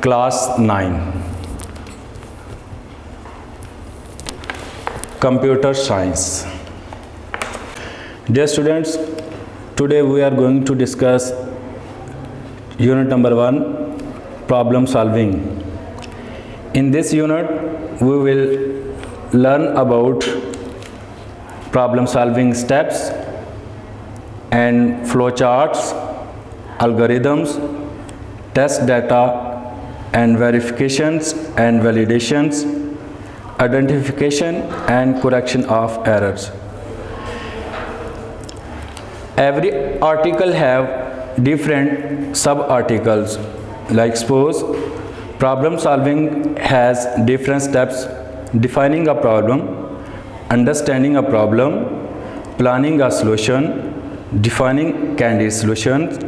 Class 9 Computer Science. Dear students, today we are going to discuss unit number 1, problem solving. In this unit we will learn about problem solving steps and flowcharts, algorithms, test data and verifications and validations, identification and correction of errors. Every article have different sub-articles. Like suppose problem solving has different steps: defining a problem, understanding a problem, planning a solution, defining candidate solutions,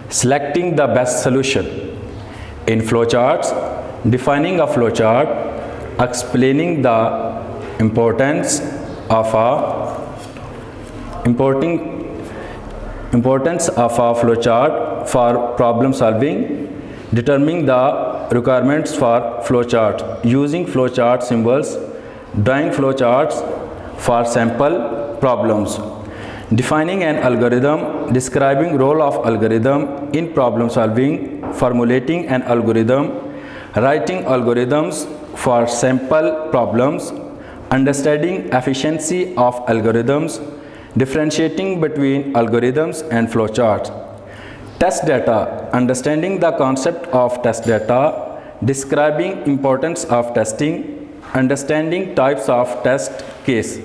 selecting the best solution. In flowcharts, defining a flowchart, explaining the importance of a flowchart for problem solving, determining the requirements for flowchart, using flowchart symbols, drawing flowcharts for sample problems, defining an algorithm, describing role of algorithm in problem solving, formulating an algorithm, writing algorithms for sample problems, understanding efficiency of algorithms, differentiating between algorithms and flowcharts. Test data, understanding the concept of test data, describing importance of testing, understanding types of test case.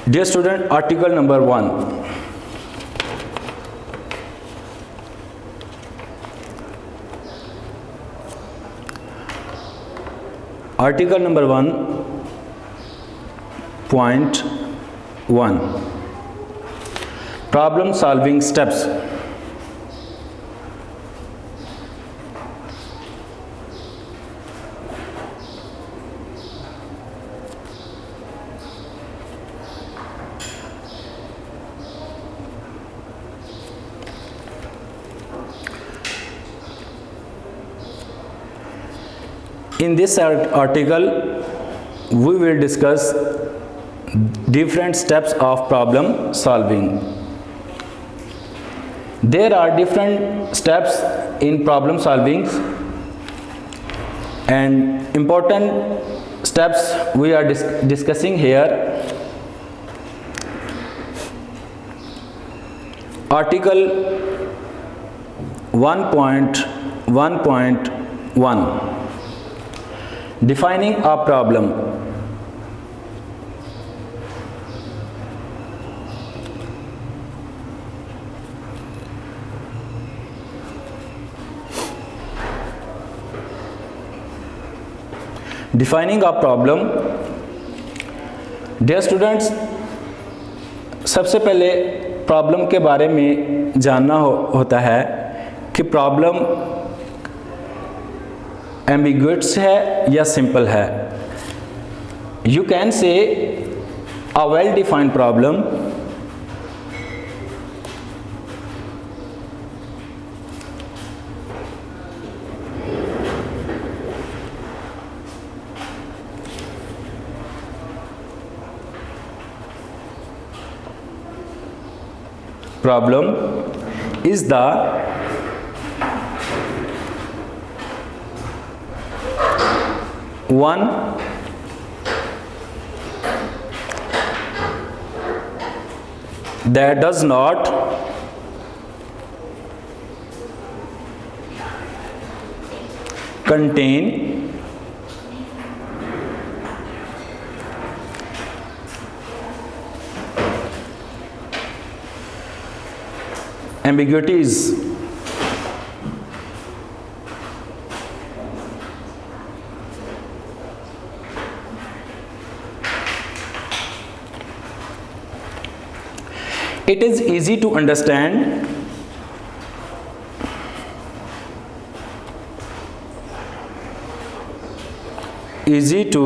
Dear student, article number 1. Article number 1.1 Problem solving steps. In this article, we will discuss different steps of problem solving. There are different steps in problem solving, and important steps we are discussing here. Article 1.1.1 Defining a problem. Defining a problem. Dear students, सबसे पहले problem के बारे में जानना होता है कि problem एम्बिग्युअस है या सिंपल है. You can say a well defined problem is the one that does not contain ambiguities. It is easy to understand. Easy to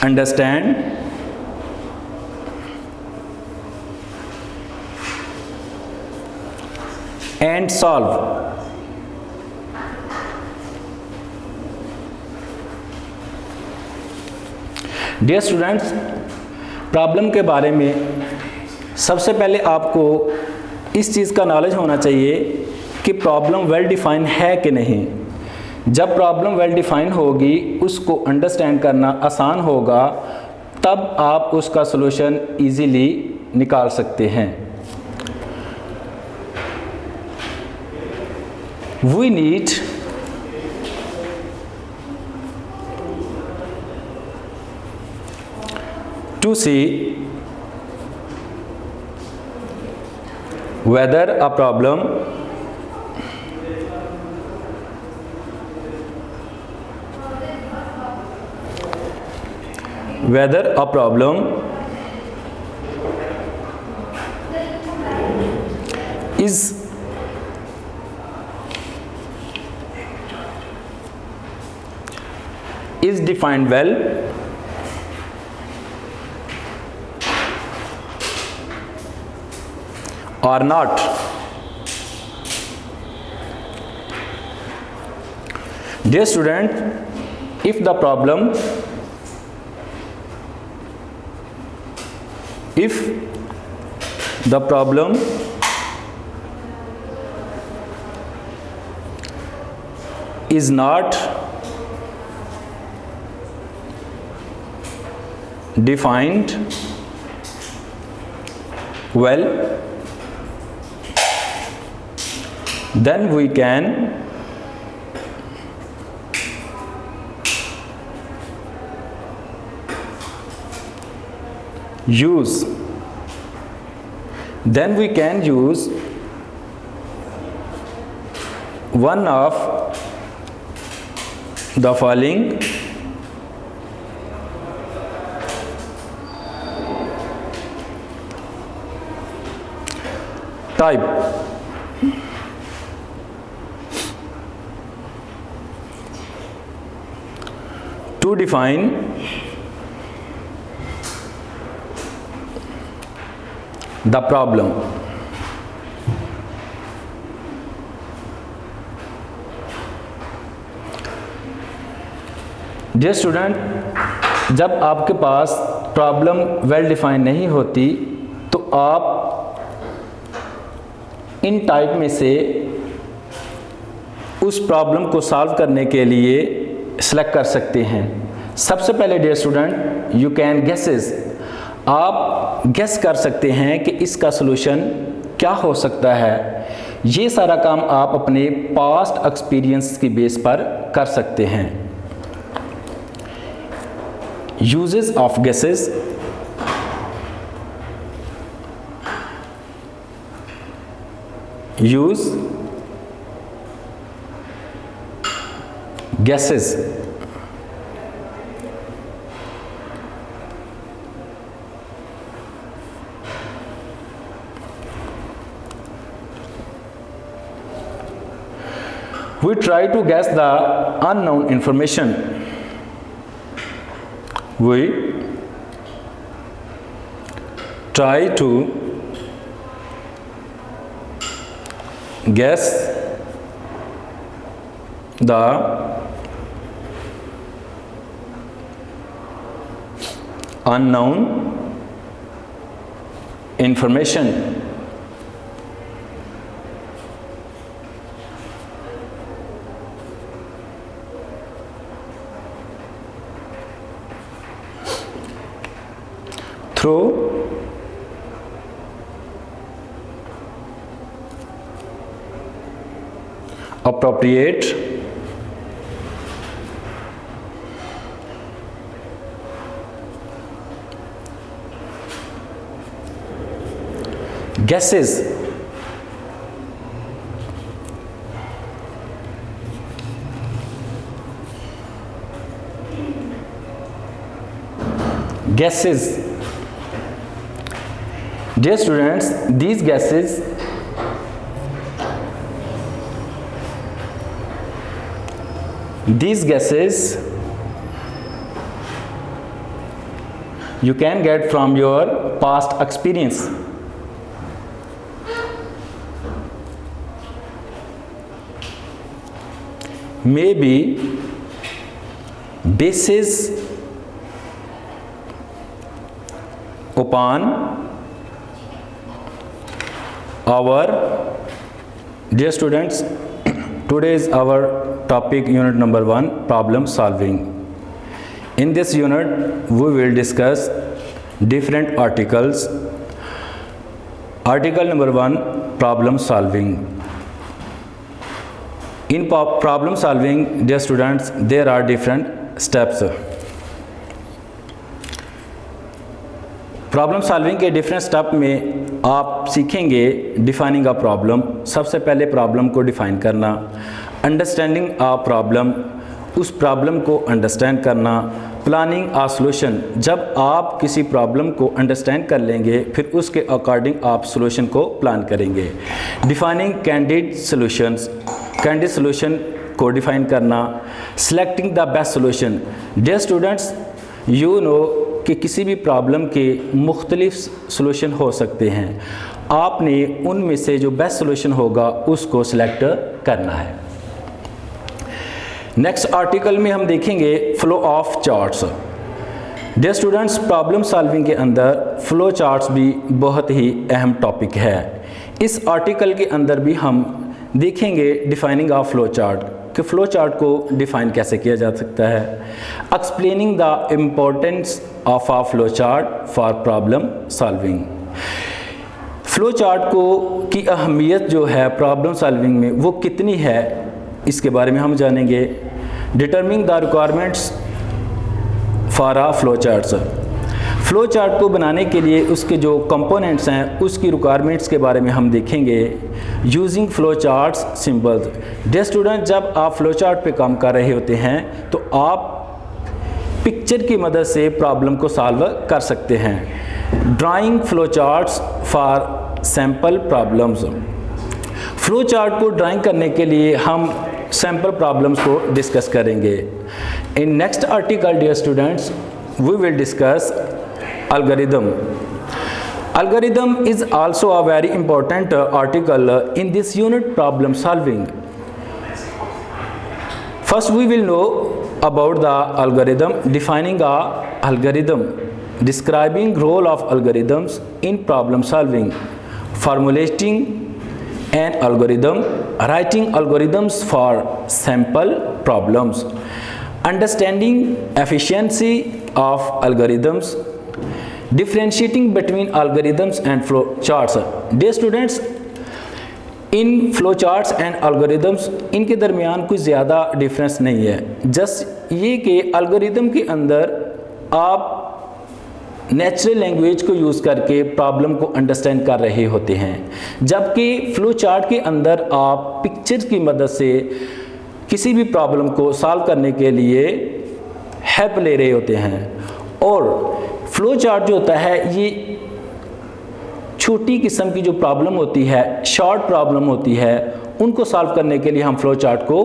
understand and solve. Dear students, problem के बारे में सबसे पहले आपको इस चीज़ का नॉलेज होना चाहिए कि प्रॉब्लम वेल डिफाइन है कि नहीं। जब प्रॉब्लम वेल डिफाइन होगी, उसको अंडरस्टैंड करना आसान होगा, तब आप उसका सॉल्यूशन इजीली निकाल सकते हैं। We need to see whether a problem is defined well or not. Dear student, if the problem is not defined well, then we can use one of the following type. To define the problem. Dear student, जब आपके पास problem well define नहीं होती तो आप इन type में से उस problem को सॉल्व करने के लिए सेलेक्ट कर सकते हैं। सबसे पहले dear student, you can guesses, आप गेस कर सकते हैं कि इसका सॉल्यूशन क्या हो सकता है। ये सारा काम आप अपने पास्ट एक्सपीरियंस की बेस पर कर सकते हैं। Uses of guesses, use guesses, we try to guess the unknown information. We try to guess the unknown information. Through appropriate guesses, guesses. Dear students, these guesses you can get from your past experience. may be basis upon our, dear students, today is our topic unit number 1, problem solving. In this unit we will discuss different articles. Article number 1, problem solving. In problem solving, dear students, there are different steps. Problem solving के different step में आप सीखेंगे defining a problem, सबसे पहले problem को define करना, understanding a problem, उस problem को अंडरस्टैंड करना, प्लानिंग अ सॉल्यूशन, जब आप किसी प्रॉब्लम को अंडरस्टैंड कर लेंगे फिर उसके अकॉर्डिंग आप सॉल्यूशन को प्लान करेंगे, defining candidate solutions, candidate solution को डिफाइन करना, selecting the best solution. Dear students, you know कि किसी भी प्रॉब्लम के मुख्तलिफ सॉल्यूशन हो सकते हैं, आपने उनमें से जो बेस्ट सॉल्यूशन होगा उसको सिलेक्ट करना है। नेक्स्ट आर्टिकल में हम देखेंगे flow of charts. Dear students, problem solving के अंदर फ्लो चार्ट्स भी बहुत ही अहम टॉपिक है। इस आर्टिकल के अंदर भी हम देखेंगे डिफाइनिंग ऑफ फ्लो चार्ट, कि फ्लो चार्ट को डिफाइन कैसे किया जा सकता है, explaining the importance of a flow chart for problem solving. Flow chart को की अहमियत जो है प्रॉब्लम सॉल्विंग में वो कितनी है, इसके बारे में हम जानेंगे। Determining the requirements for a flow charts, flow chart को बनाने के लिए उसके जो कंपोनेंट्स हैं उसकी रिक्वायरमेंट्स के बारे में हम देखेंगे। Using flow charts symbols, dear student, जब आप फ्लो चार्ट पे काम कर रहे होते हैं तो आप पिक्चर की मदद से प्रॉब्लम को सॉल्व कर सकते हैं। Drawing flow charts for sample problems, flow chart को ड्राइंग करने के लिए हम सैम्पल प्रॉब्लम्स को डिस्कस करेंगे। In next article, dear students, we will discuss algorithm. Algorithm is also a very important article in this unit problem solving. First we will know about the algorithm, defining a algorithm, describing role of algorithms in problem solving, formulating an algorithm, writing algorithms for sample problems, understanding efficiency of algorithms, differentiating between algorithms and flow charts. Dear students, in flow charts and algorithms इनके दरमियान कुछ ज़्यादा difference नहीं है, just ये कि algorithm के अंदर आप नेचुरल लैंग्वेज को यूज़ करके प्रॉब्लम को अंडरस्टैंड कर रहे होते हैं, जबकि फ्लो चार्ट के अंदर आप पिक्चर्स की मदद से किसी भी प्रॉब्लम को सॉल्व करने के लिए हेल्प ले रहे होते हैं। और फ्लो चार्ट जो होता है ये छोटी किस्म की जो प्रॉब्लम होती है, शॉर्ट प्रॉब्लम होती है, उनको सॉल्व करने के लिए हम फ्लो चार्ट को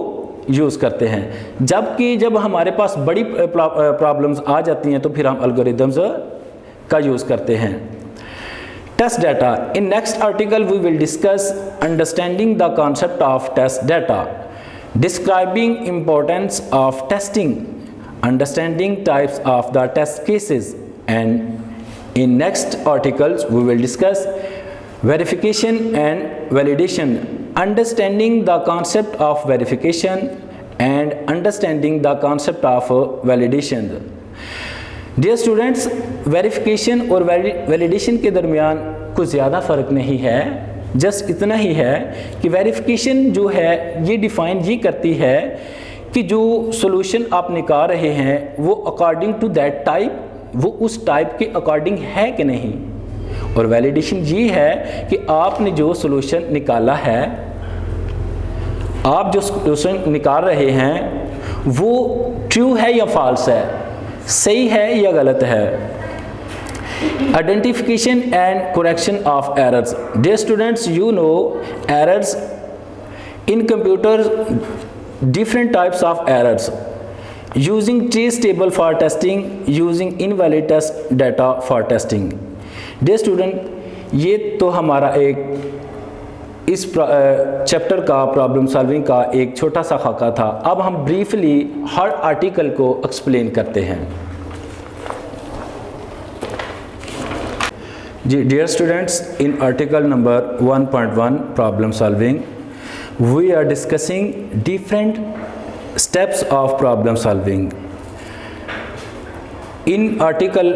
यूज़ करते हैं, जबकि जब हमारे पास बड़ी प्रॉब्लम्स आ जाती हैं तो फिर हम एल्गोरिथम्स का यूज़ करते हैं। Test data, in next article we will discuss understanding the concept of test data, describing importance of testing, understanding types of the test cases, and in next articles we will discuss verification and validation, understanding the concept of verification and understanding the concept of validation. Dear students, verification और validation के दरमियान कुछ ज़्यादा फ़र्क नहीं है, just इतना ही है कि वेरिफिकेशन जो है ये डिफ़ाइन ये करती है कि जो सॉल्यूशन आप निकाल रहे हैं वो अकॉर्डिंग टू दैट टाइप, वो उस टाइप के अकॉर्डिंग है कि नहीं, और वैलिडेशन ये है कि आपने जो सॉल्यूशन निकाला है, आप जो सॉल्यूशन निकाल रहे हैं वो ट्रू है या फॉल्स है, सही है या गलत है। Identification and correction of errors, dear students, you know errors in computer, different types of errors, using trace table for testing, using invalid test data for testing. Dear student, ये तो हमारा एक इस चैप्टर का प्रॉब्लम सॉल्विंग का एक छोटा सा खाका था। अब हम ब्रीफली हर आर्टिकल को एक्सप्लेन करते हैं। जी dear students, in article number 1.1 problem solving we are discussing different steps of problem solving. In article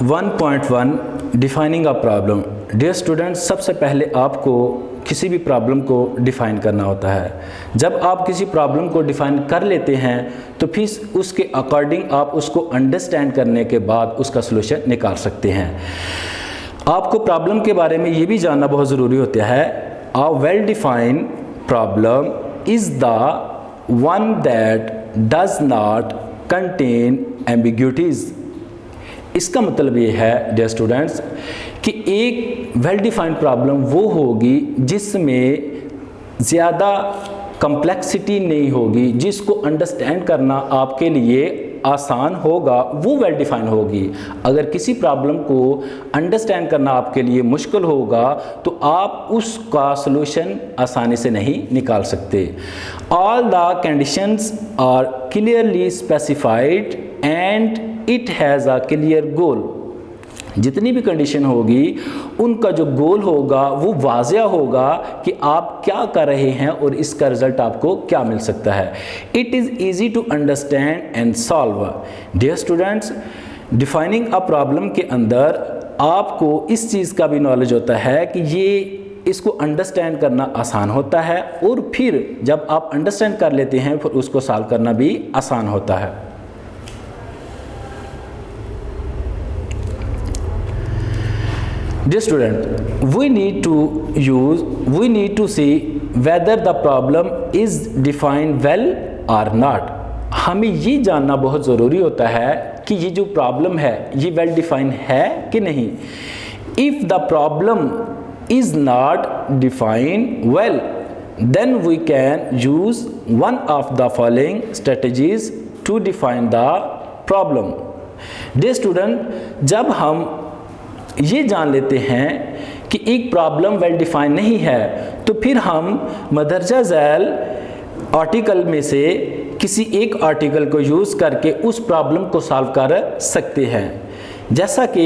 1.1 defining a problem, dear students, सबसे पहले आपको किसी भी प्रॉब्लम को डिफ़ाइन करना होता है। जब आप किसी प्रॉब्लम को डिफ़ाइन कर लेते हैं तो फिर उसके अकॉर्डिंग आप उसको अंडरस्टैंड करने के बाद उसका सलूशन निकाल सकते हैं। आपको प्रॉब्लम के बारे में ये भी जानना बहुत ज़रूरी होता है। A well defined problem is the one that does not contain ambiguities. इसका मतलब ये है डियर स्टूडेंट्स कि एक वेल डिफाइंड प्रॉब्लम वो होगी जिसमें ज़्यादा कम्प्लेक्सिटी नहीं होगी, जिसको अंडरस्टैंड करना आपके लिए आसान होगा, वो वेल डिफाइंड होगी। अगर किसी प्रॉब्लम को अंडरस्टैंड करना आपके लिए मुश्किल होगा तो आप उसका सलूशन आसानी से नहीं निकाल सकते। All the conditions are clearly specified and it has a clear goal. जितनी भी कंडीशन होगी उनका जो गोल होगा वो वाज़िया होगा कि आप क्या कर रहे हैं और इसका रिज़ल्ट आपको क्या मिल सकता है। It is easy to understand and solve. Dear students, defining a problem के अंदर आपको इस चीज़ का भी नॉलेज होता है कि ये इसको अंडरस्टैंड करना आसान होता है और फिर जब आप अंडरस्टैंड कर लेते हैं फिर उसको सॉल्व करना भी आसान होता है। Dear student, we need to see whether the problem is defined well or not। हमें ये जानना बहुत ज़रूरी होता है कि ये जो प्रॉब्लम है ये वेल डिफाइन है कि नहीं। If the problem is not defined well, then we can use one of the following strategies to define the problem। Dear student, जब हम ये जान लेते हैं कि एक प्रॉब्लम वेल डिफाइन नहीं है तो फिर हम मदरजा झैल आर्टिकल में से किसी एक आर्टिकल को यूज़ करके उस प्रॉब्लम को सॉल्व कर सकते हैं। जैसा कि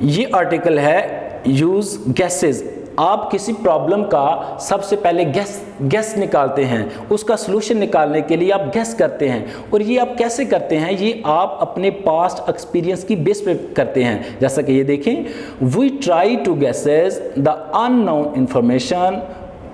ये आर्टिकल है यूज़ गैसेस। आप किसी प्रॉब्लम का सबसे पहले गैस निकालते हैं, उसका सलूशन निकालने के लिए आप गैस करते हैं। और ये आप कैसे करते हैं, ये आप अपने पास्ट एक्सपीरियंस की बेस पे करते हैं। जैसा कि ये देखें, we try to guesses the unknown information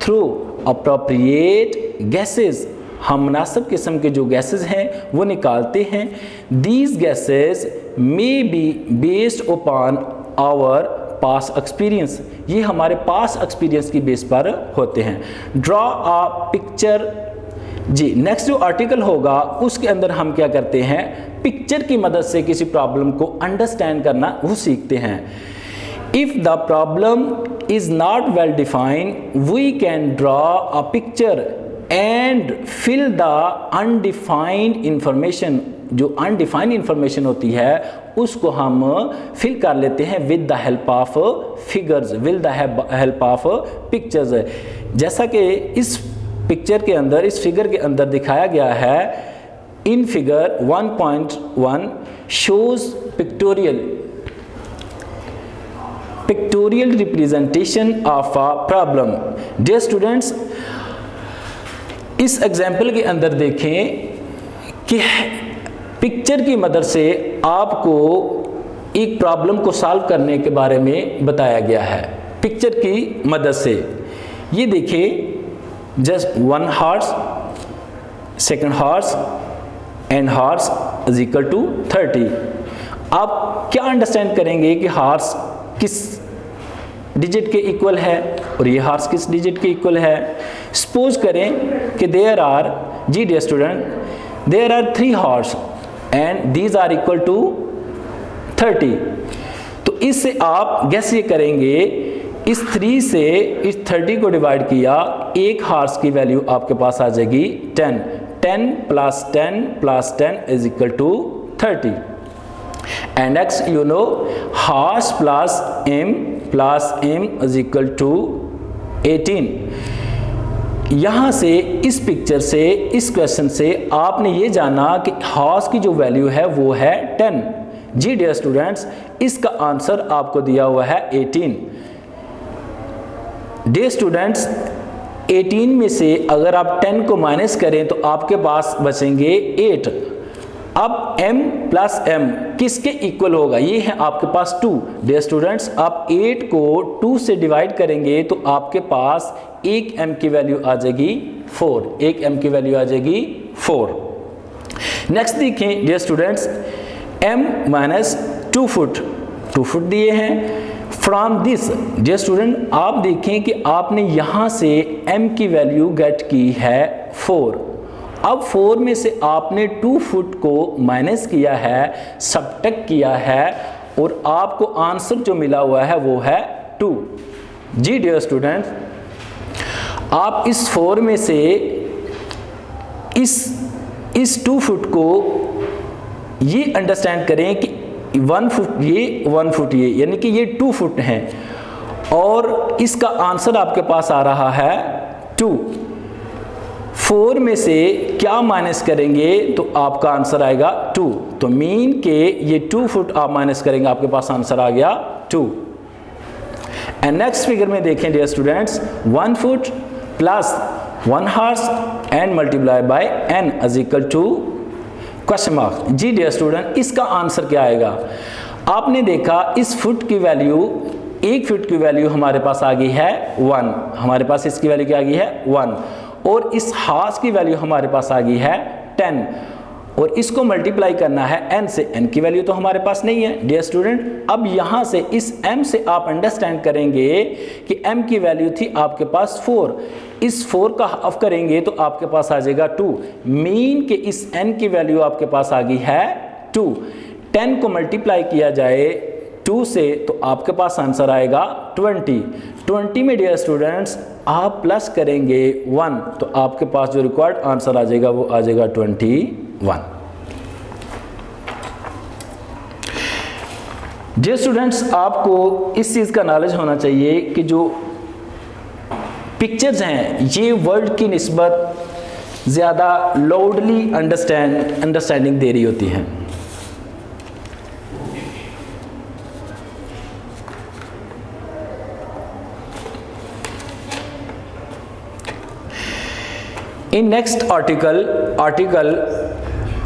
through appropriate guesses. हम मुनासिब किस्म के जो गैसेस हैं वो निकालते हैं। These guesses may be based upon our past experience. ये हमारे पास एक्सपीरियंस की बेस पर होते हैं। Draw a picture. जी नेक्स्ट जो आर्टिकल होगा उसके अंदर हम क्या करते हैं, पिक्चर की मदद से किसी प्रॉब्लम को अंडरस्टैंड करना वो सीखते हैं। If the problem is not well defined we can draw a picture and fill the undefined information. जो अनडिफाइंड इंफॉर्मेशन होती है उसको हम फिल कर लेते हैं with the help of figures, with the help of pictures. जैसा कि इस पिक्चर के अंदर, इस फिगर के अंदर दिखाया गया है, in figure 1.1 shows pictorial representation of a problem. Dear students, इस एग्जाम्पल के अंदर देखें कि पिक्चर की मदद से आपको एक प्रॉब्लम को सॉल्व करने के बारे में बताया गया है। पिक्चर की मदद से ये देखिए, just 1 horse, 2 horse and horse is equal to 30। आप क्या अंडरस्टैंड करेंगे कि हॉर्स किस डिजिट के इक्वल है और ये हॉर्स किस डिजिट के इक्वल है। सपोज करें कि देयर आर, जी dear student, there are 3 horse and these are equal to 30। तो इससे आप गैस ये करेंगे, इस 3 से इस 30 को डिवाइड किया, 1 हॉर्स की वैल्यू आपके पास आ जाएगी 10। 10 plus 10 plus 10 is equal to 30। And next you know, horse plus m is equal to 18। यहाँ से इस पिक्चर से, इस क्वेश्चन से आपने ये जाना कि हाउस की जो वैल्यू है वो है 10। जी डियर स्टूडेंट्स, इसका आंसर आपको दिया हुआ है 18। डियर स्टूडेंट्स, 18 में से अगर आप 10 को माइनस करें तो आपके पास बचेंगे 8। अब m प्लस m किसके इक्वल होगा? ये है आपके पास 2। डियर स्टूडेंट्स, आप 8 को 2 से डिवाइड करेंगे तो आपके पास एक m की वैल्यू आ जाएगी 4। एक m की वैल्यू आ जाएगी 4। नेक्स्ट देखें dear students, m minus 2 foot, 2 foot दिए हैं। फ्रॉम दिस डियर स्टूडेंट, आप देखें कि आपने यहाँ से m की वैल्यू गेट की है 4। अब 4 में से आपने 2 फुट को माइनस किया है, सबट्रैक्ट किया है, और आपको आंसर जो मिला हुआ है वो है 2। जी डियर स्टूडेंट, आप इस 4 में से इस 2 फुट को ये अंडरस्टैंड करें कि 1 फुट ये, 1 फुट ये, यानी कि ये 2 फुट हैं, और इसका आंसर आपके पास आ रहा है 2। 4 में से क्या माइनस करेंगे तो आपका आंसर आएगा 2। तो मीन के ये 2 फुट आप माइनस करेंगे, आपके पास आंसर आ गया 2। एंड नेक्स्ट फिगर में देखें dear students, 1 foot plus 1 horse and multiply by n is equal to question mark. जी डियर स्टूडेंट, इसका आंसर क्या आएगा? आपने देखा इस फुट की वैल्यू, 1 फुट की वैल्यू हमारे पास आ गई है 1, हमारे पास इसकी वैल्यू क्या आ गई है 1, और इस हार्स की वैल्यू हमारे पास आ गई है 10, और इसको मल्टीप्लाई करना है n से। n की वैल्यू तो हमारे पास नहीं है डियर स्टूडेंट। अब यहाँ से इस m से आप अंडरस्टैंड करेंगे कि m की वैल्यू थी आपके पास 4, इस 4 का हाफ करेंगे तो आपके पास आ जाएगा 2। मीन के इस n की वैल्यू आपके पास आ गई है 2। 10 को मल्टीप्लाई किया जाए 2 से तो आपके पास आंसर आएगा 20। 20 में डियर स्टूडेंट्स आप प्लस करेंगे 1 तो आपके पास जो रिक्वायर्ड आंसर आ जाएगा वो आ जाएगा 21। डियर स्टूडेंट्स, आपको इस चीज़ का नॉलेज होना चाहिए कि जो पिक्चर्स हैं ये वर्ड की निस्बत ज़्यादा लाउडली अंडरस्टैंडिंग दे रही होती हैं। In next article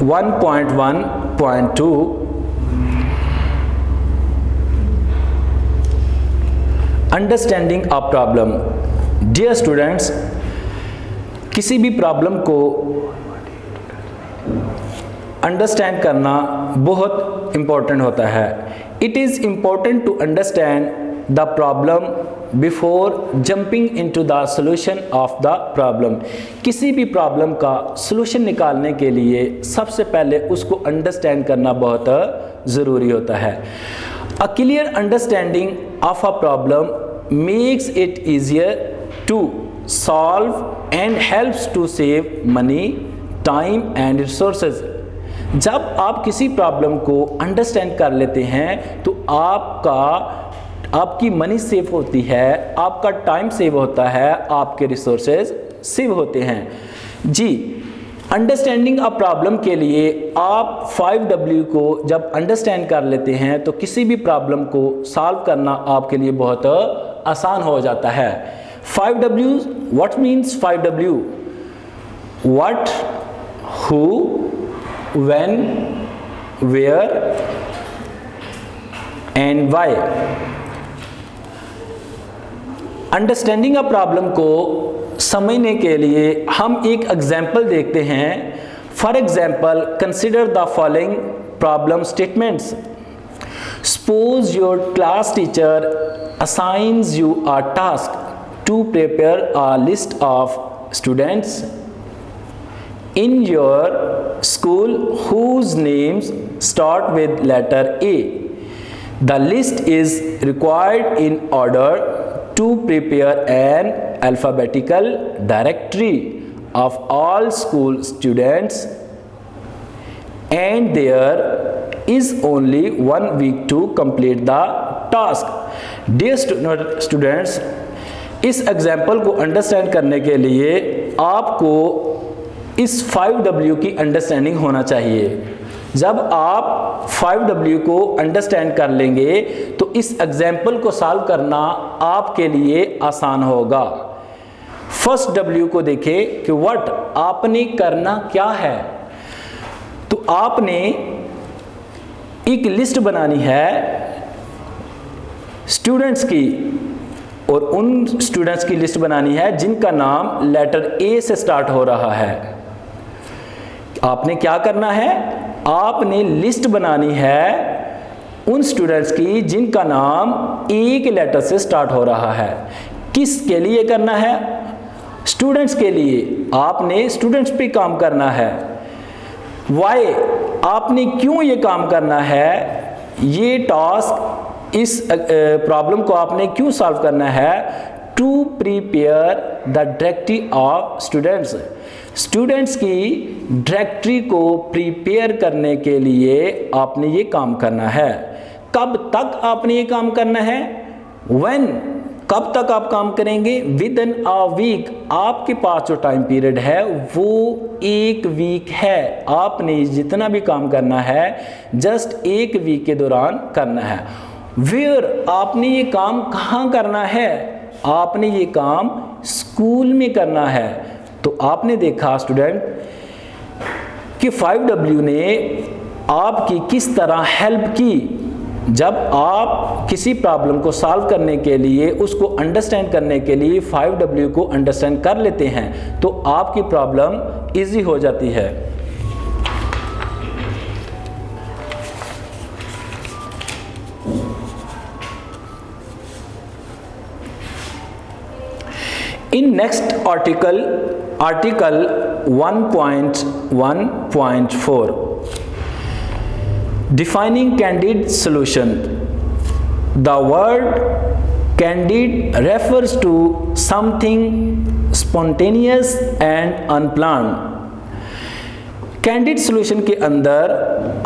1.1.2, understanding a problem। Dear students, किसी भी प्रॉब्लम को अंडरस्टैंड करना बहुत इम्पोर्टेंट होता है। It is important to understand the problem before jumping into the solution of the problem. किसी भी प्रॉब्लम का सॉल्यूशन निकालने के लिए सबसे पहले उसको अंडरस्टैंड करना बहुत ज़रूरी होता है। A clear understanding of a problem makes it easier to solve and helps to save money, time and resources. जब आप किसी प्रॉब्लम को अंडरस्टैंड कर लेते हैं तो आपकी मनी सेव होती है, आपका टाइम सेव होता है, आपके रिसोर्सेज सेव होते हैं। जी, अंडरस्टैंडिंग अ प्रॉब्लम के लिए आप 5W को जब अंडरस्टैंड कर लेते हैं तो किसी भी प्रॉब्लम को सॉल्व करना आपके लिए बहुत आसान हो जाता है। 5W, what means 5W? What, who, when, where and why. Understanding a problem को समझने के लिए हम एक एग्जाम्पल देखते हैं। For example, consider the following problem statements. Suppose your class teacher assigns you a task to prepare a list of students in your school whose names start with letter A. The list is required in order to prepare an alphabetical directory of all school students, and there is only 1 week to complete the task. Dear students, इस example को understand करने के लिए आपको इस 5W की understanding होना चाहिए। जब आप 5W को अंडरस्टैंड कर लेंगे तो इस एग्जाम्पल को सॉल्व करना आपके लिए आसान होगा। फर्स्ट W को देखें कि व्हाट, आपने करना क्या है। तो आपने एक लिस्ट बनानी है स्टूडेंट्स की, और उन स्टूडेंट्स की लिस्ट बनानी है जिनका नाम लेटर A से स्टार्ट हो रहा है। आपने क्या करना है, आपने लिस्ट बनानी है उन स्टूडेंट्स की जिनका नाम A के लेटर से स्टार्ट हो रहा है। किसके लिए करना है, स्टूडेंट्स के लिए। आपने स्टूडेंट्स पे काम करना है। वाई, आपने क्यों ये काम करना है, ये टास्क, इस प्रॉब्लम को आपने क्यों सॉल्व करना है, to prepare the directory of students, students की डायरेक्टरी को प्रिपेयर करने के लिए आपने ये काम करना है। कब तक आपने ये काम करना है, व्हेन, कब तक आप काम करेंगे, विद इन अ वीक। आपके पास जो टाइम पीरियड है वो 1 वीक है। आपने जितना भी काम करना है जस्ट 1 वीक के दौरान करना है। वेयर, आपने ये काम कहाँ करना है, आपने ये काम स्कूल में करना है। तो आपने देखा स्टूडेंट कि 5W ने आपकी किस तरह हेल्प की। जब आप किसी प्रॉब्लम को सॉल्व करने के लिए, उसको अंडरस्टैंड करने के लिए 5W को अंडरस्टैंड कर लेते हैं तो आपकी प्रॉब्लम इजी हो जाती है। In next article 1.1.4, defining candid solution. The word candid refers to something spontaneous and unplanned. Candid solution के अंदर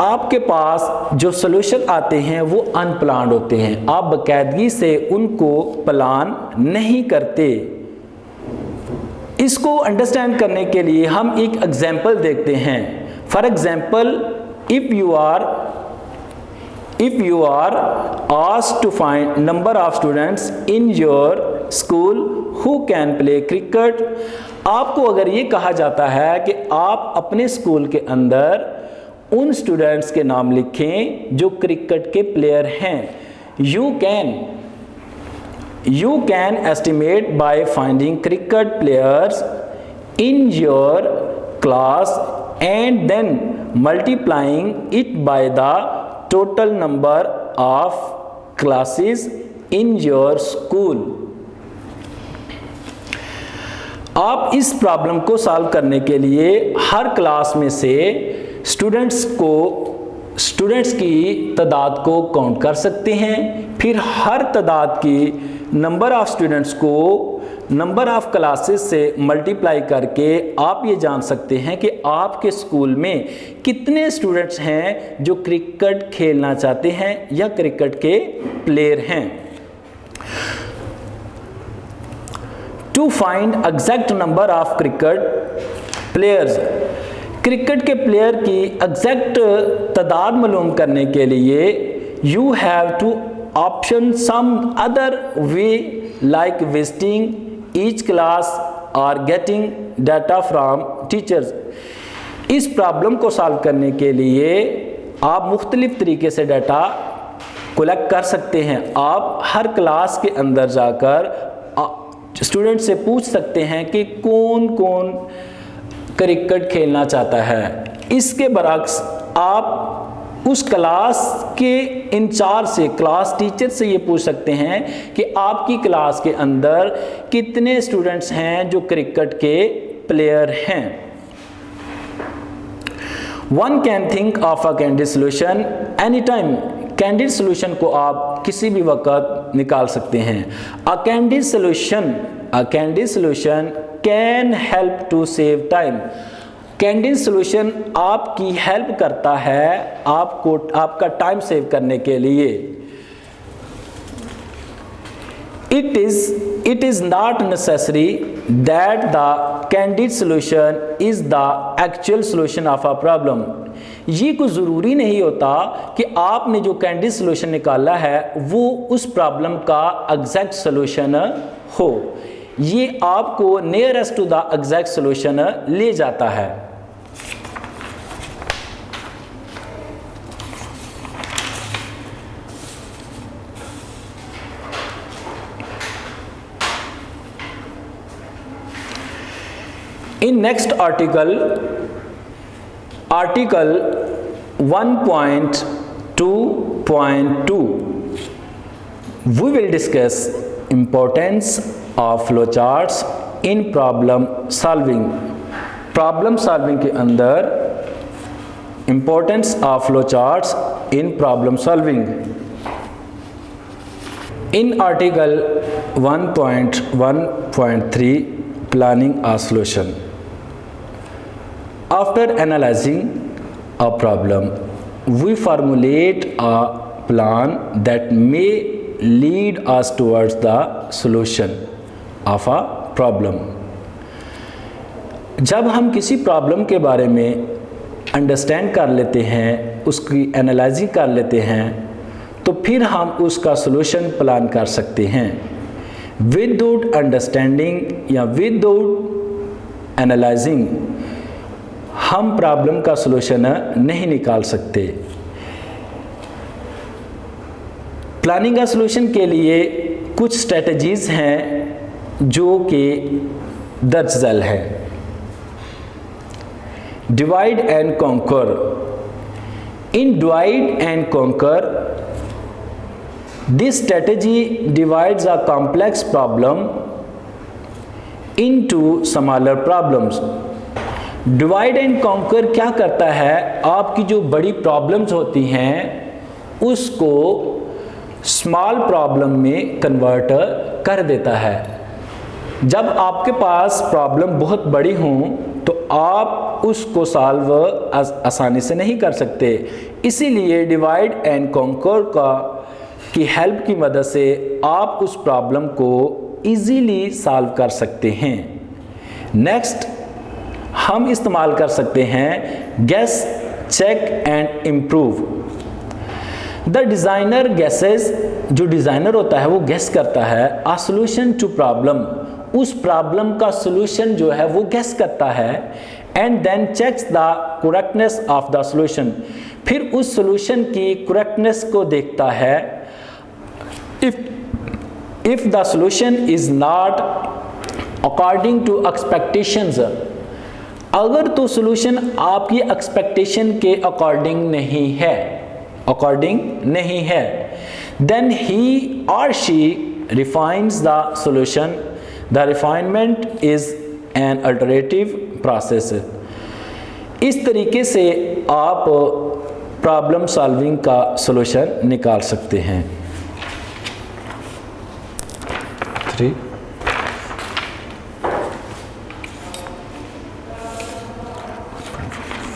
आपके पास जो सॉल्यूशन आते हैं वो अनप्लान्ड होते हैं। आप बाकायदगी से उनको प्लान नहीं करते। इसको अंडरस्टैंड करने के लिए हम एक एग्जाम्पल देखते हैं। For example, if you are asked to find number of students in your school who can play cricket, आपको अगर ये कहा जाता है कि आप अपने स्कूल के अंदर उन स्टूडेंट्स के नाम लिखें जो क्रिकेट के प्लेयर हैं, you can estimate by finding cricket players in your class and then multiplying it by the total number of classes in your school. आप इस प्रॉब्लम को सॉल्व करने के लिए हर क्लास में से स्टूडेंट्स की तादाद को काउंट कर सकते हैं। फिर हर तादाद की नंबर ऑफ स्टूडेंट्स को नंबर ऑफ क्लासेस से मल्टीप्लाई करके आप ये जान सकते हैं कि आपके स्कूल में कितने स्टूडेंट्स हैं जो क्रिकेट खेलना चाहते हैं या क्रिकेट के प्लेयर हैं। To find exact number of cricket players, cricket के प्लेयर की एग्जैक्ट तादाद मालूम करने के लिए you have to option some other way like visiting each class और गेटिंग डाटा फ्रॉम टीचर्स। इस प्रॉब्लम को सॉल्व करने के लिए आप मुख्तलिफ तरीके से डाटा कलेक्ट कर सकते हैं। आप हर क्लास के अंदर जाकर स्टूडेंट से पूछ सकते हैं कि कौन कौन क्रिकेट खेलना चाहता है। इसके बरक्स आप उस क्लास के इंचार्ज से, क्लास टीचर से ये पूछ सकते हैं कि आपकी क्लास के अंदर कितने स्टूडेंट्स हैं जो क्रिकेट के प्लेयर हैं। One can think of a candid solution any time, candid solution को आप किसी भी वक्त निकाल सकते हैं। A candid solution can help to save time, candid solution आपकी हेल्प करता है आपको आपका टाइम सेव करने के लिए। It is not necessary that the candid solution is the actual solution of a problem. ये कोई ज़रूरी नहीं होता कि आपने जो कैंडिड सोल्यूशन निकाला है वो उस प्रॉब्लम का एग्जैक्ट सोल्यूशन हो। ये आपको nearest to the exact solution ले जाता है। In next article 1.2.2, we will discuss importance of flowcharts in problem solving. Problem solving के अंदर importance of flowcharts in problem solving. In article 1.1.3, planning a solution. After analyzing a problem, we formulate a plan that may lead us towards the solution of a problem. जब हम किसी problem के बारे में understand कर लेते हैं, उसकी एनालाइजिंग कर लेते हैं, तो फिर हम उसका सॉल्यूशन प्लान कर सकते हैं। विदाउट अंडरस्टैंडिंग या विदाउट एनालाइजिंग हम प्रॉब्लम का सॉल्यूशन नहीं निकाल सकते। प्लानिंग का सॉल्यूशन के लिए कुछ स्ट्रेटजीज हैं जो कि दर्ज झैल है। Divide and conquer. In divide and conquer, this strategy divides a complex problem into smaller problems. Divide and conquer क्या करता है, आपकी जो बड़ी प्रॉब्लम्स होती हैं उसको स्मॉल प्रॉब्लम में कन्वर्ट कर देता है। जब आपके पास प्रॉब्लम बहुत बड़ी हों तो आप उसको सॉल्व आसानी से नहीं कर सकते, इसीलिए डिवाइड एंड कॉन्कर की हेल्प की मदद से आप उस प्रॉब्लम को इजीली सॉल्व कर सकते हैं। नेक्स्ट हम इस्तेमाल कर सकते हैं guess, check and improve. The designer guesses, जो डिज़ाइनर होता है वो गेस करता है आ सॉल्यूशन टू प्रॉब्लम, उस प्रॉब्लम का सॉल्यूशन जो है वो गेस करता है, and then checks the correctness of the solution, फिर उस सॉल्यूशन की करेक्टनेस को देखता है। if the solution is not according to expectations, अगर तो सॉल्यूशन आपकी एक्सपेक्टेशन के अकॉर्डिंग नहीं है, then he or she refines the solution. The refinement is an iterative process. इस तरीके से आप प्रॉब्लम सॉल्विंग का सॉल्यूशन निकाल सकते हैं। 3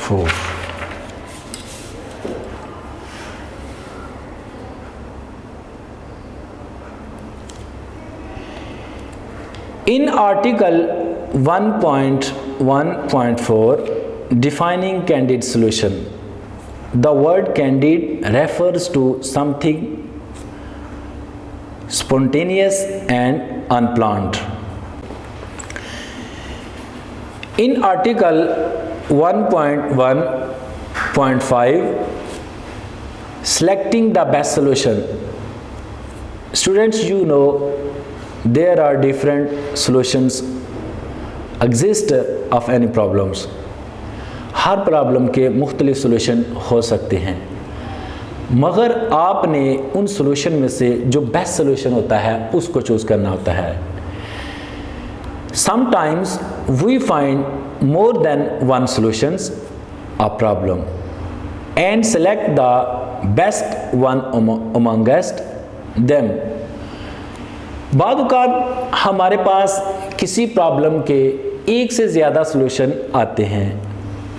4 In article 1.1.4, defining candid solution, the word candid refers to something spontaneous and unplanned. In article 1.1.5, selecting the best solution. Students, you know there are different solutions exist of any problems. Her problem के मुख्तलिफ solution हो सकते हैं, मगर आपने उन solution में से जो बेस्ट सॉल्यूशन होता है उसको चूज़ करना होता है। Sometimes we find more than one solutions a problem and select the best one amongst them. बाद औक़ात हमारे पास किसी प्रॉब्लम के एक से ज़्यादा सॉल्यूशन आते हैं,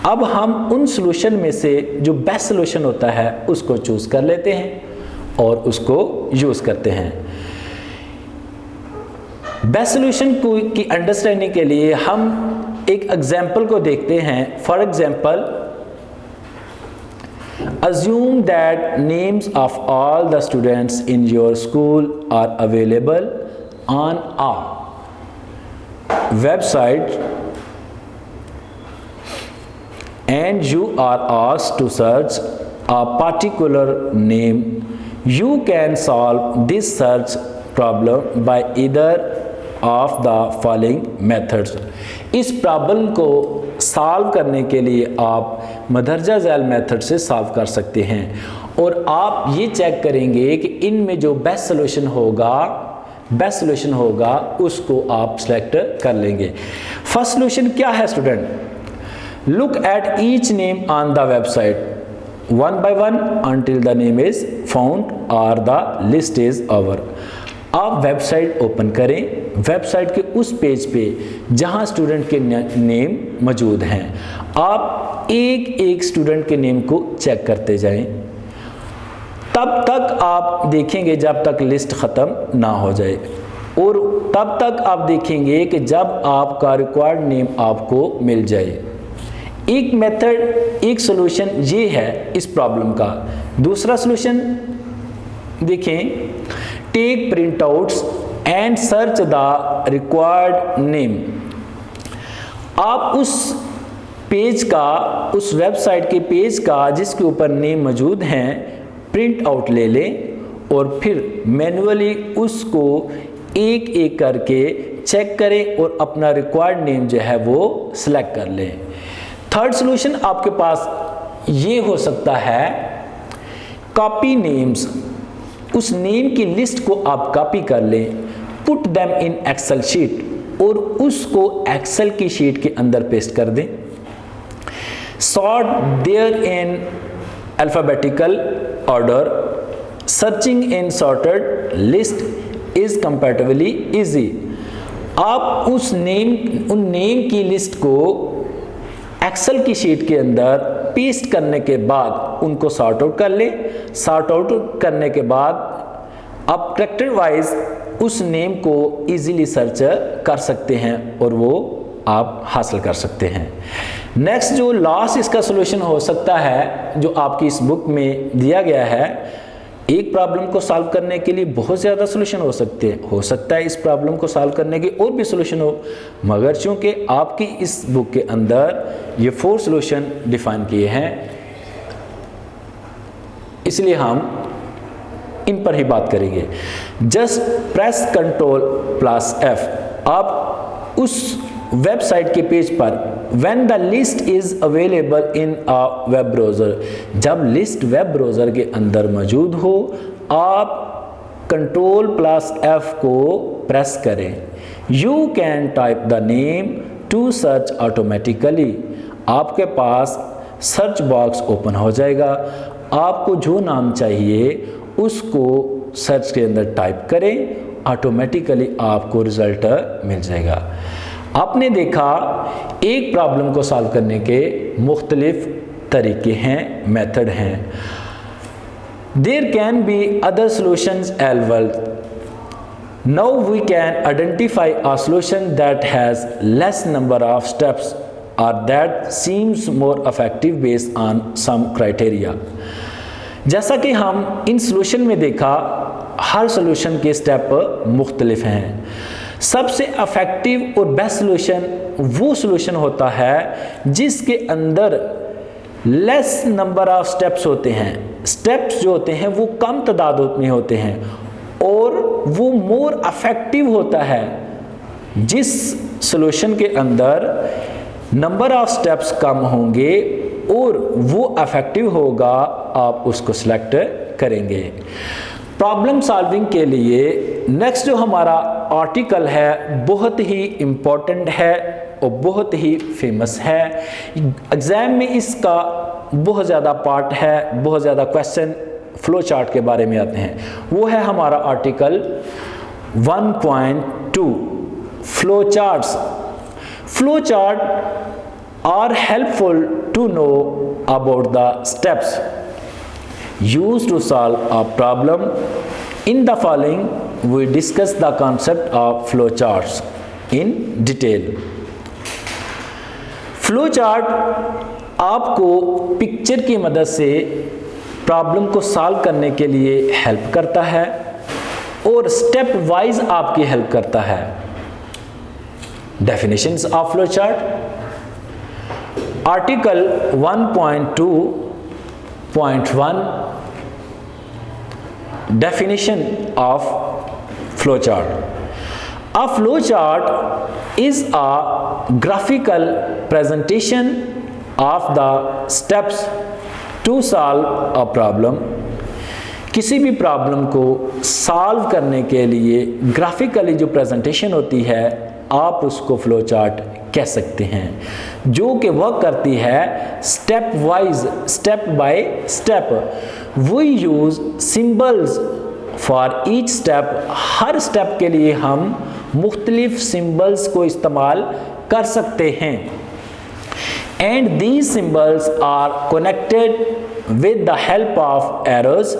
अब हम उन सॉल्यूशन में से जो बेस्ट सॉल्यूशन होता है उसको चूज़ कर लेते हैं और उसको यूज़ करते हैं। बेस्ट सोल्यूशन की अंडरस्टैंडिंग के लिए हम एक एग्जाम्पल को देखते हैं। For example, assume that names of all the students in your school are available on a website and you are asked to search a particular name. You can solve this search problem by either of the following methods. इस problem को solve करने के लिए आप मदरजा Zail method से solve कर सकते हैं और आप ये चेक करेंगे कि इनमें जो बेस्ट सोल्यूशन होगा उसको आप सेलेक्ट कर लेंगे। फर्स्ट सोल्यूशन क्या है student? Look at each name on the website one by one until the name is found or the list is over. आप वेबसाइट ओपन करें, वेबसाइट के उस पेज पे जहां स्टूडेंट के नेम मौजूद हैं आप एक एक स्टूडेंट के नेम को चेक करते जाएं, तब तक आप देखेंगे जब तक लिस्ट ख़त्म ना हो जाए, और तब तक आप देखेंगे कि जब आपका रिक्वायर्ड नेम आपको मिल जाए। एक मेथड, एक सॉल्यूशन ये है इस प्रॉब्लम का। दूसरा सॉल्यूशन देखें, take print outs and search the required name. आप उस पेज का, उस वेबसाइट के पेज का जिसके ऊपर नेम मौजूद हैं प्रिंट आउट ले लें और फिर मैन्युअली उसको एक एक करके चेक करें और अपना रिक्वायर्ड नेम जो है वो सिलेक्ट कर लें। थर्ड सॉल्यूशन आपके पास ये हो सकता है, कॉपी नेम्स। उस नेम की लिस्ट को आप कॉपी कर लें, put them in excel sheet और उसको एक्सेल की शीट के अंदर पेस्ट कर दें। Sort there in alphabetical order, searching in sorted list is comparatively easy. आप उन नेम की लिस्ट को एक्सेल की शीट के अंदर पेस्ट करने के बाद उनको सॉर्ट आउट कर लें। सॉर्ट आउट करने के बाद आप कैरेक्टर वाइज उस नेम को इजीली सर्च कर सकते हैं और वो आप हासिल कर सकते हैं। नेक्स्ट जो लास्ट इसका सॉल्यूशन हो सकता है, जो आपकी इस बुक में दिया गया है, एक प्रॉब्लम को सॉल्व करने के लिए बहुत ज़्यादा सॉल्यूशन हो सकते हैं। हो सकता है इस प्रॉब्लम को सॉल्व करने के और भी सॉल्यूशन हो, मगर चूंकि आपकी इस बुक के अंदर ये 4 सॉल्यूशन डिफाइन किए हैं, इसलिए हम इन पर ही बात करेंगे। Just press Ctrl+F। आप उस वेबसाइट के पेज पर when the list is available in a web browser, जब लिस्ट वेब ब्राउज़र के अंदर मौजूद हो आप Ctrl+F को प्रेस करें। You can type the name to search automatically। आपके पास सर्च बॉक्स ओपन हो जाएगा, आपको जो नाम चाहिए उसको सर्च के अंदर टाइप करें, ऑटोमेटिकली आपको रिजल्ट मिल जाएगा। आपने देखा एक प्रॉब्लम को सॉल्व करने के मुख्तलिफ तरीके हैं, मेथड हैं। There can be other solutions as well. Now we can identify a solution that has less number of steps और that seems more effective based on some criteria. जैसा कि हम इन सॉल्यूशन में देखा, हर सॉल्यूशन के step मुख्तलिफ हैं। सबसे इफेक्टिव और बेस्ट सॉल्यूशन वो सॉल्यूशन होता है जिसके अंदर लेस नंबर ऑफ स्टेप्स होते हैं। स्टेप्स जो होते हैं वो कम तादाद में होते हैं और वो मोर इफेक्टिव होता है। जिस सॉल्यूशन के अंदर नंबर ऑफ स्टेप्स कम होंगे और वो इफेक्टिव होगा, आप उसको सिलेक्ट करेंगे। प्रॉब्लम सॉल्विंग के लिए नेक्स्ट जो हमारा आर्टिकल है बहुत ही इम्पोर्टेंट है और बहुत ही फेमस है। एग्ज़ाम में इसका बहुत ज़्यादा पार्ट है, बहुत ज़्यादा क्वेश्चन फ्लो चार्ट के बारे में आते हैं। वो है हमारा article 1.2 flow charts. Flow chart are helpful to know about the steps used to solve a problem in the following we discuss the concept of flow charts in detail. Flow chart आपको picture की मदद से problem को solve करने के लिए help करता है और स्टेप वाइज आपकी हेल्प करता है। Definitions of flow chart, article 1.2.1 definition of flow chart. A flow chart is a graphical presentation of the steps to solve a problem. किसी भी प्रॉब्लम को सॉल्व करने के लिए ग्राफिकली जो प्रेजेंटेशन होती है आप उसको फ्लो चार्ट कह सकते हैं, जो कि वह करती है step wise, step by step. We use symbols for each step. हर स्टेप के लिए हम मुख्तलिफ सिंबल्स को इस्तेमाल कर सकते हैं। And these symbols are connected with the help of arrows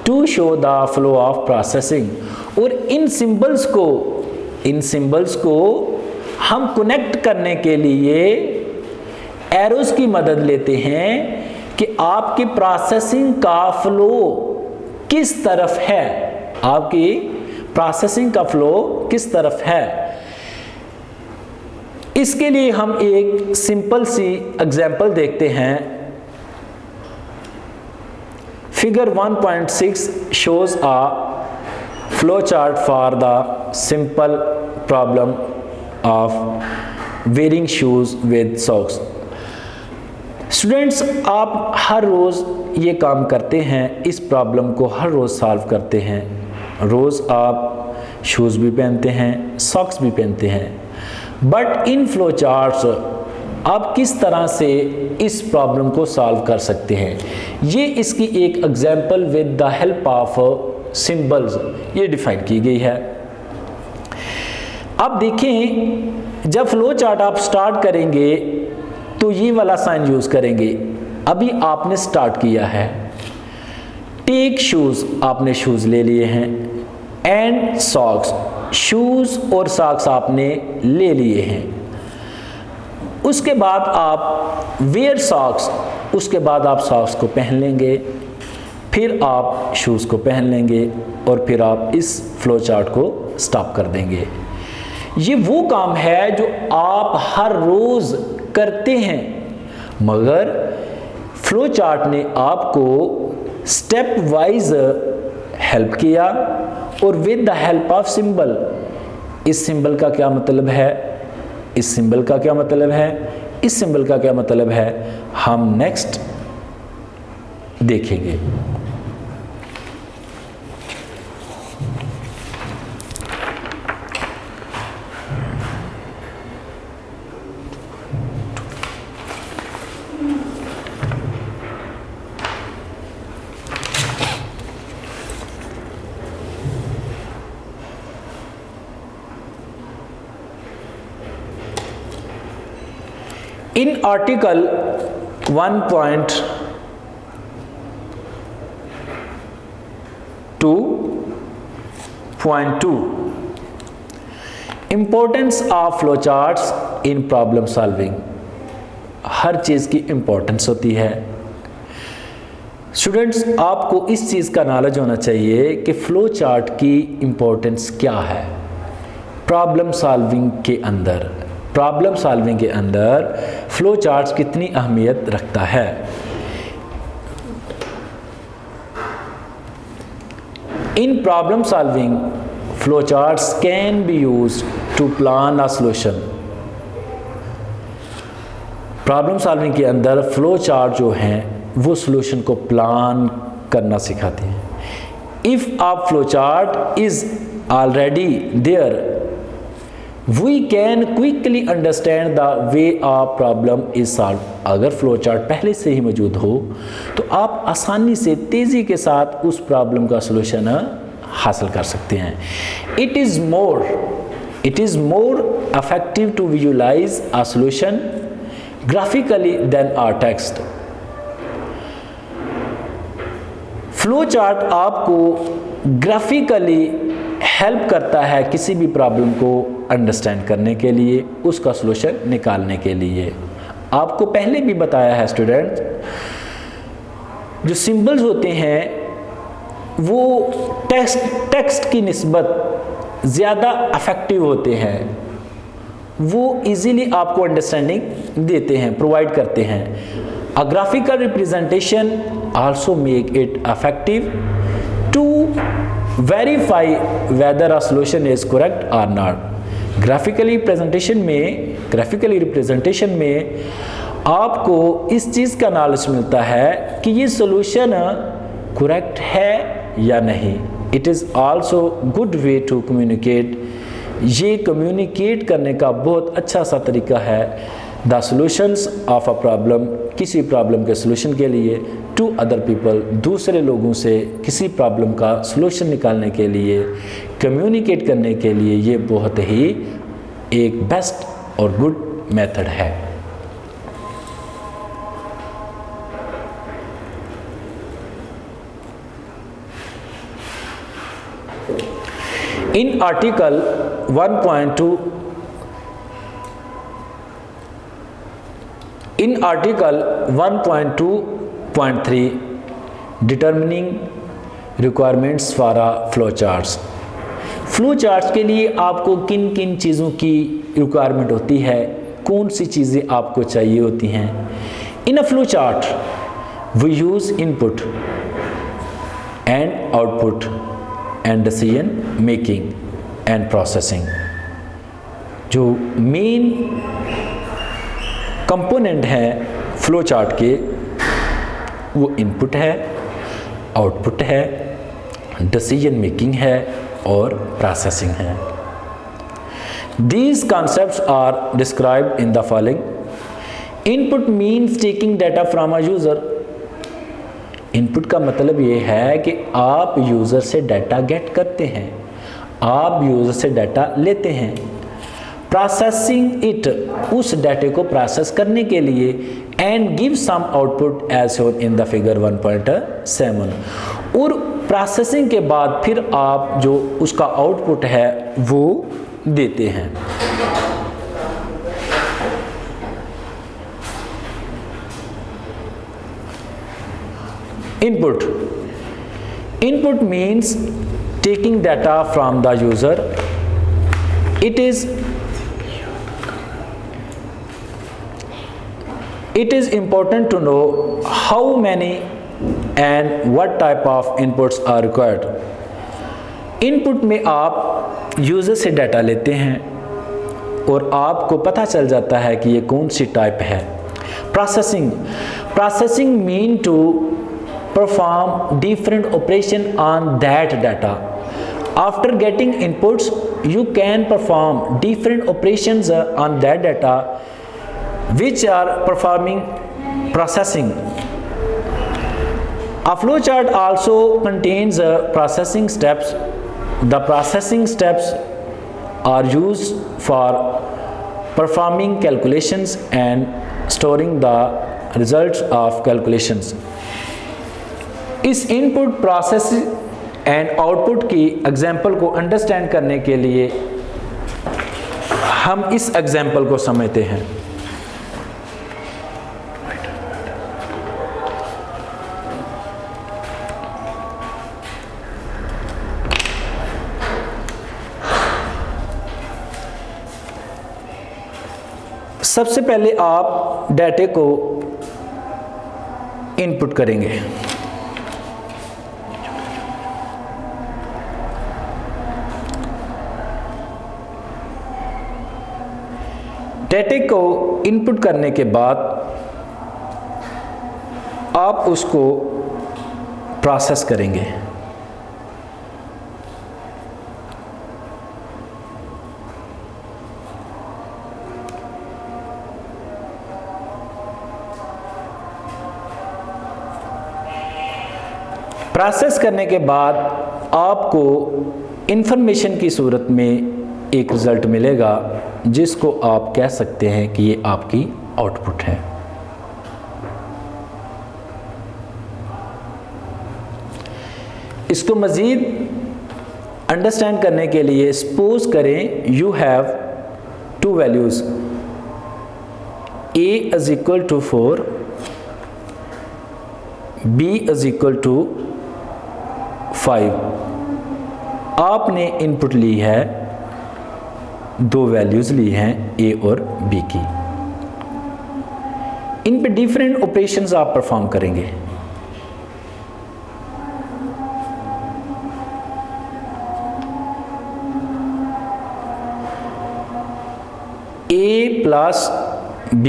to show the flow of processing. और इन सिंबल्स को हम कनेक्ट करने के लिए एरोज की मदद लेते हैं कि आपकी प्रोसेसिंग का फ्लो किस तरफ है, आपकी प्रोसेसिंग का फ्लो किस तरफ है। इसके लिए हम एक सिंपल सी एग्जांपल देखते हैं। Figure 1.6 shows a flow chart for the simple problem of wearing shoes with socks. Students, आप हर रोज़ ये काम करते हैं, इस प्रॉब्लम को हर रोज़ सॉल्व करते हैं। रोज़ आप शूज़ भी पहनते हैं, सॉक्स भी पहनते हैं, बट इन फ्लो चार्ट्स आप किस तरह से इस प्रॉब्लम को सॉल्व कर सकते हैं, ये इसकी एक example with the help of symbols ये डिफाइन की गई है। अब देखें, जब फ्लो चार्ट आप स्टार्ट करेंगे तो ये वाला साइन यूज करेंगे। अभी आपने स्टार्ट किया है, टेक शूज, आपने शूज ले लिए हैं, एंड सॉक्स, शूज और सॉक्स आपने ले लिए हैं। उसके बाद आप वेयर सॉक्स, उसके बाद आप सॉक्स को पहन लेंगे, फिर आप शूज़ को पहन लेंगे और फिर आप इस फ्लो चार्ट को स्टॉप कर देंगे। ये वो काम है जो आप हर रोज़ करते हैं, मगर फ्लो चार्ट ने आपको स्टेप वाइज हेल्प किया और with the help of symbol. इस सिंबल का क्या मतलब है, इस सिंबल का क्या मतलब है, इस सिंबल का क्या मतलब है, हम नेक्स्ट देखेंगे। In article 1.2.2 Importance of flowcharts in problem solving। हर चीज़ की इम्पोर्टेंस होती है। स्टूडेंट्स, आपको इस चीज़ का नॉलेज होना चाहिए कि फ्लो चार्ट की इम्पोर्टेंस क्या है प्रॉब्लम सॉल्विंग के अंदर। प्रॉब्लम सॉल्विंग के अंदर फ्लो चार्ट्स कितनी अहमियत रखता है। In problem solving flow charts can be used to plan a solution. Problem solving के अंदर फ्लो चार्ट जो हैं वो सॉल्यूशन को प्लान करना सिखाते हैं। If a flow chart is already there, we can quickly understand the way a problem is solved। अगर फ्लो चार्ट पहले से ही मौजूद हो तो आप आसानी से तेज़ी के साथ उस प्रॉब्लम का सलूशन हासिल कर सकते हैं। It is more effective to visualize a solution graphically than our text। Flow chart आपको ग्राफिकली हेल्प करता है किसी भी प्रॉब्लम को अंडरस्टैंड करने के लिए, उसका सॉल्यूशन निकालने के लिए। आपको पहले भी बताया है स्टूडेंट्स, जो सिंबल्स होते हैं वो टेक्स्ट की निस्बत ज़्यादा अफेक्टिव होते हैं, वो इजीली आपको अंडरस्टैंडिंग देते हैं, प्रोवाइड करते हैं। A graphical representation also make it effective to verify whether a solution is correct और नॉट। ग्राफिकली रिप्रेजेंटेशन में आपको इस चीज़ का नॉलेज मिलता है कि ये सॉल्यूशन करेक्ट है या नहीं। It is also good way to communicate, ये कम्युनिकेट करने का बहुत अच्छा सा तरीका है the solutions of a problem, किसी प्रॉब्लम के सॉल्यूशन के लिए, टू अदर पीपल, दूसरे लोगों से किसी प्रॉब्लम का सॉल्यूशन निकालने के लिए, कम्युनिकेट करने के लिए ये बहुत ही एक बेस्ट और गुड मेथड है। In article 1.2.3 determining requirements for a flow charts, flow charts के लिए आपको किन किन चीज़ों की रिक्वायरमेंट होती है, कौन सी चीज़ें आपको चाहिए होती हैं। In a flow chart we use input and output and decision making and processing. जो मेन कंपोनेंट है फ्लो चार्ट के वो इनपुट है, आउटपुट है, डिसीजन मेकिंग है और प्रोसेसिंग है। These concepts are described in the following. Input means taking data from a user. Input का मतलब ये है कि आप यूज़र से डाटा गेट करते हैं, आप यूज़र से डाटा लेते हैं। प्रोसेसिंग इट, उस डाटे को प्रोसेस करने के लिए, and give some output as shown in the figure 1.7, और प्रोसेसिंग के बाद फिर आप जो उसका आउटपुट है वो देते हैं। Input means taking data from the user. It is important to know how many and what type of inputs are required. Input में आप यूज़र से डाटा लेते हैं और आपको पता चल जाता है कि ये कौन सी टाइप है। Processing mean to perform different operation on that data. After getting inputs, you can perform different operations on that data, which are performing processing. A flowchart also contains processing steps. The processing steps are used for performing calculations and storing the results of calculations. इस input, process and output की example को understand करने के लिए हम इस example को समझते हैं। सबसे पहले आप डाटे को इनपुट करेंगे। डाटे को इनपुट करने के बाद आप उसको प्रोसेस करेंगे। प्रोसेस करने के बाद आपको इंफॉर्मेशन की सूरत में एक रिज़ल्ट मिलेगा जिसको आप कह सकते हैं कि ये आपकी आउटपुट है। इसको मज़ीद अंडरस्टैंड करने के लिए सपोज करें you have two values a is equal to 4, b is equal to 5। आपने इनपुट ली है, दो वैल्यूज़ ली हैं a और b की। इन पे डिफरेंट ऑपरेशंस आप परफॉर्म करेंगे। a plus b,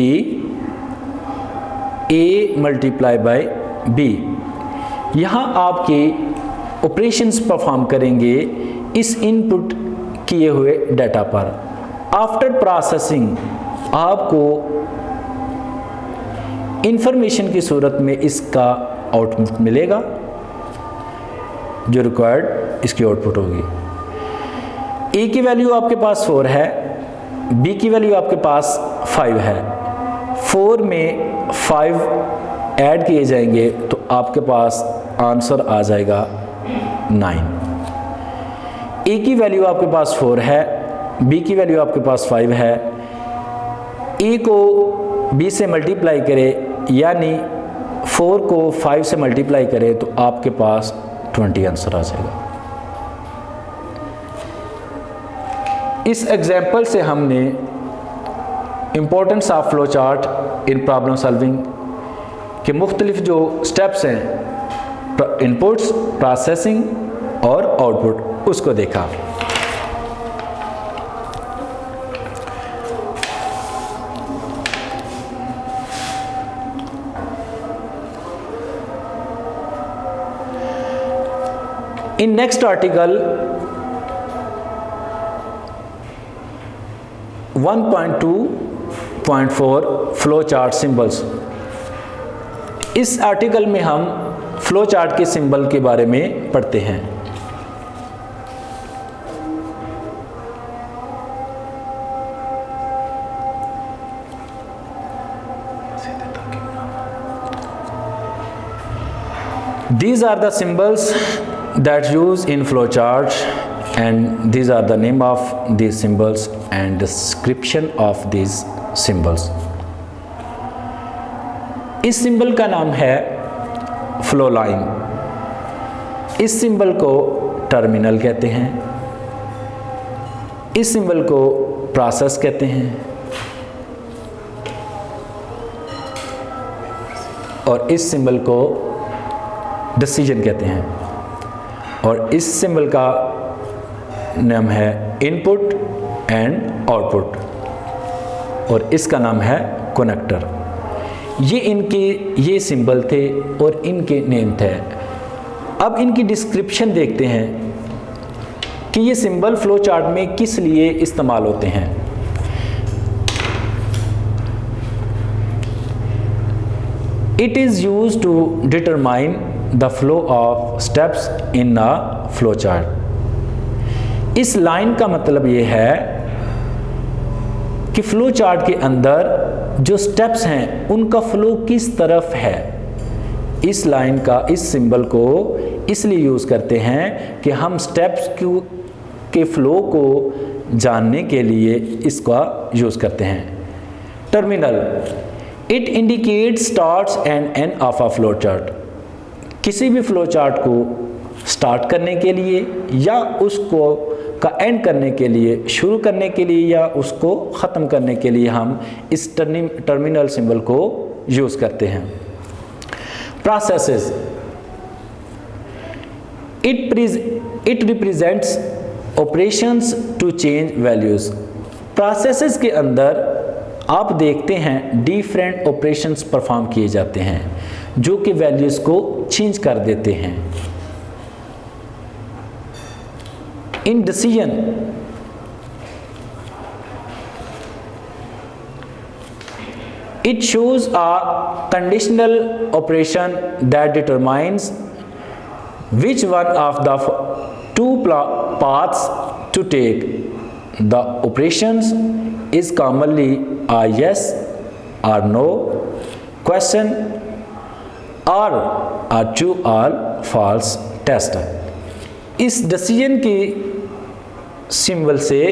a multiply by b, यहाँ आपके ऑपरेशंस परफॉर्म करेंगे इस इनपुट किए हुए डाटा पर। आफ्टर प्रोसेसिंग आपको इंफॉर्मेशन की सूरत में इसका आउटपुट मिलेगा, जो रिक्वायर्ड इसकी आउटपुट होगी। a की वैल्यू आपके पास 4 है, b की वैल्यू आपके पास 5 है। 4 में 5 ऐड किए जाएंगे तो आपके पास आंसर आ जाएगा 9। a की वैल्यू आपके पास 4 है, b की वैल्यू आपके पास 5 है। a को b से मल्टीप्लाई करें, यानी 4 को 5 से मल्टीप्लाई करें तो आपके पास 20 आंसर आ जाएगा। इस एग्जाम्पल से हमने importance of flow chart in problem solving के मुख्तलिफ जो स्टेप्स हैं, इनपुट्स, प्रोसेसिंग और आउटपुट, उसको देखा। इन next article 1.2.4 flow chart symbols. इस आर्टिकल में हम फ्लो चार्ट के सिंबल के बारे में पढ़ते हैं। These are the symbols that use in flow chart, and these are the name of these symbols and description of these symbols. इस सिंबल का नाम है फ्लो लाइन। इस सिंबल को टर्मिनल कहते हैं, इस सिंबल को प्रोसेस कहते हैं, और इस सिंबल को डिसीजन कहते हैं, और इस सिंबल का नाम है इनपुट एंड आउटपुट, और इसका नाम है कनेक्टर। ये सिंबल थे और इनके नेम थे। अब इनकी डिस्क्रिप्शन देखते हैं कि ये सिंबल फ्लो चार्ट में किस लिए इस्तेमाल होते हैं। It is used to determine the flow of steps in a flow chart. इस लाइन का मतलब ये है कि फ्लो चार्ट के अंदर जो स्टेप्स हैं उनका फ्लो किस तरफ है। इस लाइन का, इस सिंबल को इसलिए यूज़ करते हैं कि हम स्टेप्स के फ्लो को जानने के लिए इसका यूज़ करते हैं। Terminal, it indicates starts and end of a flow chart. किसी भी फ्लो चार्ट को स्टार्ट करने के लिए या उसको का एंड करने के लिए, शुरू करने के लिए या उसको ख़त्म करने के लिए हम इस टर्मिनल सिंबल को यूज़ करते हैं। Processes, it represents operations to change values. Processes के अंदर आप देखते हैं डिफरेंट ऑपरेशंस परफॉर्म किए जाते हैं जो कि वैल्यूज़ को चेंज कर देते हैं। In decision, it shows a conditional operation that determines which one of the two paths to take. The operations is commonly a yes or no question or a true or false test. इस decision के symbol से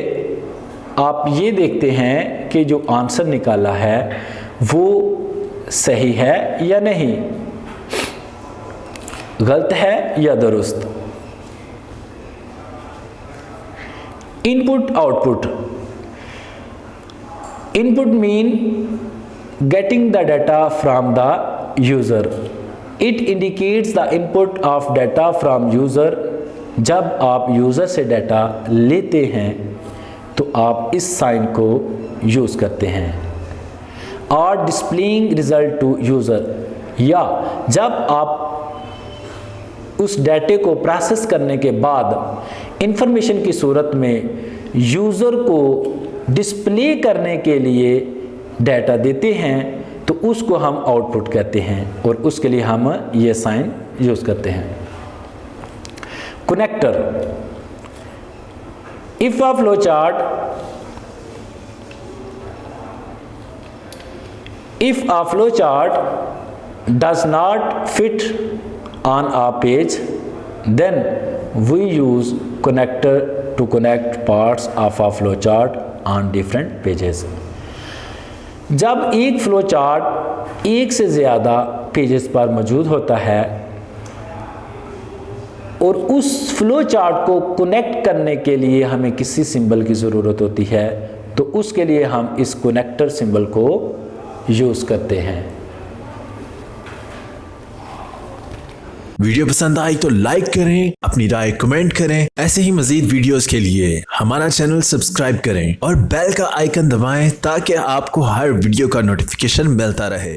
आप ये देखते हैं कि जो answer निकाला है वो सही है या नहीं, गलत है या दुरुस्त। Input output. Input mean getting the data from the user. It indicates the input of data from user. जब आप यूजर से डाटा लेते हैं तो आप इस साइन को यूज करते हैं। और डिस्प्लेइंग रिजल्ट टू यूजर, या जब आप उस डाटे को प्रोसेस करने के बाद इंफॉर्मेशन की सूरत में यूज़र को डिस्प्ले करने के लिए डाटा देते हैं तो उसको हम आउटपुट कहते हैं और उसके लिए हम ये साइन यूज़ करते हैं। Connector. If a flow chart does not fit on a page, then we use connector to connect parts of a flowchart on different pages. जब एक फ्लो चार्ट एक से ज़्यादा पेजेस पर मौजूद होता है और उस फ्लो चार्ट को कनेक्ट करने के लिए हमें किसी सिंबल की ज़रूरत होती है तो उसके लिए हम इस कनेक्टर सिंबल को यूज़ करते हैं। वीडियो पसंद आई तो लाइक करें, अपनी राय कमेंट करें। ऐसे ही मजीद वीडियोस के लिए हमारा चैनल सब्सक्राइब करें और बेल का आइकन दबाएं ताकि आपको हर वीडियो का नोटिफिकेशन मिलता रहे।